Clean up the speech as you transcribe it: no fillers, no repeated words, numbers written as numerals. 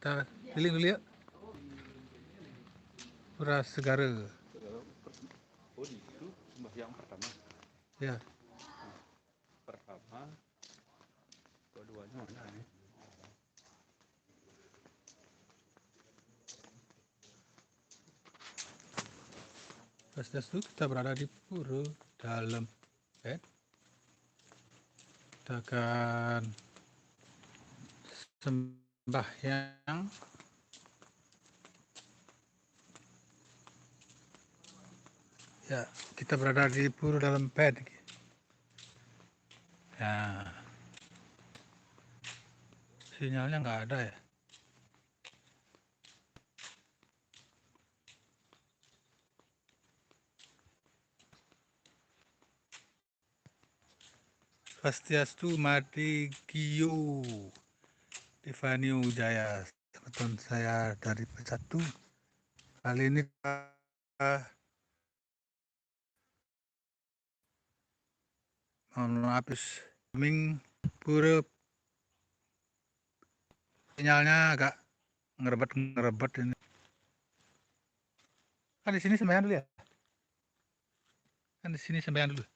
Kita keliling dulu ya. Pura Segara. Oh, di situ sembahyang pertama. Ya. Pertama, keduanya mana nih? Pas-pas itu kita berada di pura dalam. Kita akan sembahyang. Ya, kita berada di pura dalam bed. Ya, sinyalnya nggak ada ya. Swastiastu Mati Kiyo Tiffany Wijaya, teman saya dari Pesatu. Kali ini mohon maaf streaming pura, sinyalnya agak ngerebet ini. Kan di sini sembahyang dulu ya.